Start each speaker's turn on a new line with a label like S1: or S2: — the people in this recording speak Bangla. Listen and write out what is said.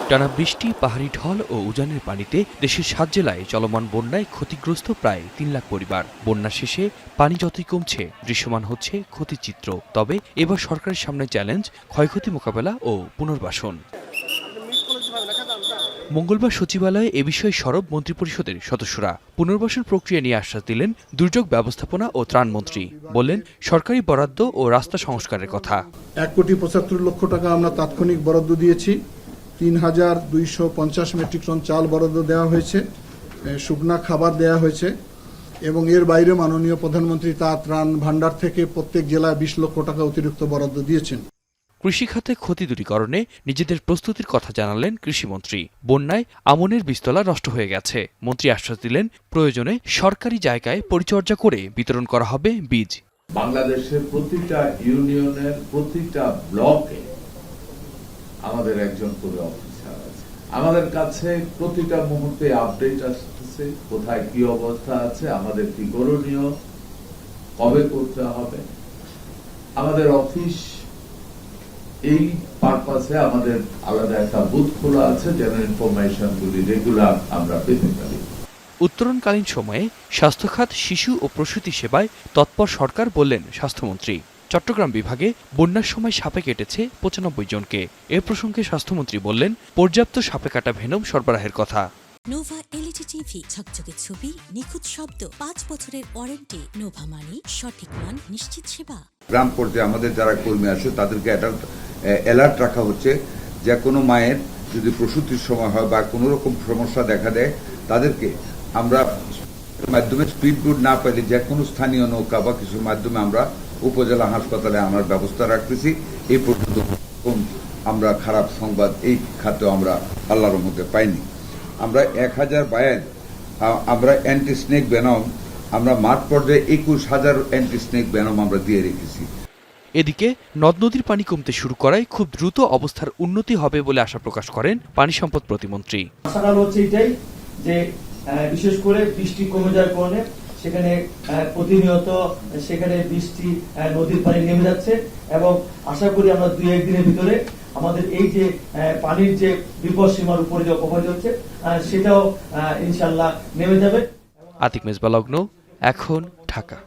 S1: টানা বৃষ্টি, পাহাড়ি ঢল ও উজানের পানিতে দেশের ৭ জেলায় চলমান বন্যায় ক্ষতিগ্রস্ত প্রায় ৩ লাখ পরিবার। বন্যা শেষে পানি যতই কমছে, দৃশ্যমান হচ্ছে ক্ষতিচিত্র। তবে এবার সরকারের সামনে চ্যালেঞ্জ ক্ষয়ক্ষতি মোকাবেলা ও পুনর্বাসন। মঙ্গলবার সচিবালয়ে এ বিষয়ে সরব মন্ত্রিপরিষদের সদস্যরা। পুনর্বাসন প্রক্রিয়া নিয়ে আশ্বাস দিলেন দুর্যোগ ব্যবস্থাপনা ও ত্রাণমন্ত্রী। বললেন, সরকারি বরাদ্দ ও রাস্তা সংস্কারের কথা।
S2: ১,৭৫,০০,০০০ টাকা আমরা তাৎক্ষণিক বরাদ্দ দিয়েছি। ৩,২৫০ মেট্রিক টন চাল বরাদ্দ দেওয়া হয়েছে, শুকনা খাবার দেওয়া হয়েছে এবং এর বাইরে মাননীয় প্রধানমন্ত্রী ত্রাণ ভান্ডার থেকে প্রত্যেক জেলায় ২০ লক্ষ টাকা অতিরিক্ত বরাদ্দ দিয়েছেন।
S1: কৃষিখাতে ক্ষতি দূরীকরণে নিজেদের প্রস্তুতির কথা জানালেন কৃষিমন্ত্রী। বন্যায় আমনের বীজতলা নষ্ট হয়ে গেছে। মন্ত্রী আশ্বাস দিলেন, প্রয়োজনে সরকারি জায়গায় পরিচর্যা করে বিতরণ করা হবে বীজ।
S3: বাংলাদেশের প্রতিটা ইউনিয়নের প্রতিটা ব্লকে আমাদের একজন করে অফিসার আছে। আমাদের কাছে প্রতিটা মুহূর্তে আপডেট আসতেছে, কোথায় কি অবস্থা আছে, আমাদের কি করণীয়, কবে করতে হবে। আমাদের অফিস এই পারপাসে আমাদের আলাদা একটা বুথ খোলা আছে, যেন ইনফরমেশন গুলি রেগুলার আমরা পেতে পারি।
S1: উত্তরণকালীন সময়ে স্বাস্থ্যখাত, শিশু ও প্রসূতি সেবায় তৎপর সরকার, বললেন স্বাস্থ্যমন্ত্রী। চট্টগ্রাম বিভাগে বন্যার সময় সাপে কেটেছে ৯৫ জনকে। এ প্রসঙ্গে স্বাস্থ্যমন্ত্রী বললেন, পর্যাপ্ত সাপে কাটা ভেনম সরবরাহের কথা।
S4: নোভা এলইডি টিভি, ঝকঝকে ছবি, নিখুঁত শব্দ, ৫ বছরের ওয়ারেন্টি। নোভা মানি, সঠিক মান, নিশ্চিত সেবা।
S5: গ্রাম পর্যায়ে আমাদের যারা কর্মী আছে তাদেরকে অ্যালার্ট রাখা হচ্ছে, যে কোনো মায়ের যদি প্রসূতির সময় হয় বা কোনো রকম সমস্যা দেখা দেয়, তাদেরকে আমরা মাধ্যমে স্পিড বোট না পেলে যে কোনো স্থানীয় নৌকা বা কিছুর মাধ্যমে আমরা উপজেলা হাসপাতালে আনার ব্যবস্থা রাখতেছি। এই পর্যন্ত আমরা খারাপ সংবাদ এই খাতে আমরা আল্লাহর রহমতে পাইনি। আমরা ১,০০০ বায়ার আমরা অ্যান্টি স্নেক ভেনম, আমরা মাঠ পর্যায়ে ২১,০০০ অ্যান্টি স্নেক ভেনম আমরা দিয়ে রেখেছি।
S1: এদিকে নদ নদীর পানি কমতে শুরু করায় খুব দ্রুত অবস্থার উন্নতি হবে বলে আশা প্রকাশ করেন পানি সম্পদ প্রতিমন্ত্রী।
S6: আশা হচ্ছে এটাই যে বিশেষ করে বৃষ্টি কমে যাওয়ার কারণে সেখানে প্রতিনিয়ত সেখানে বৃষ্টি নদীর পানি নেমে যাচ্ছে এবং আশা করি আমরা ২-১ দিনের ভিতরে আমাদের এই যে পানির যে বিপদ সীমার উপরে যে প্রভাবিত হচ্ছে সেটাও ইনশাআল্লাহ নেমে যাবে।
S1: আতিক মেজবা লগ্ন, এখন ঢাকা।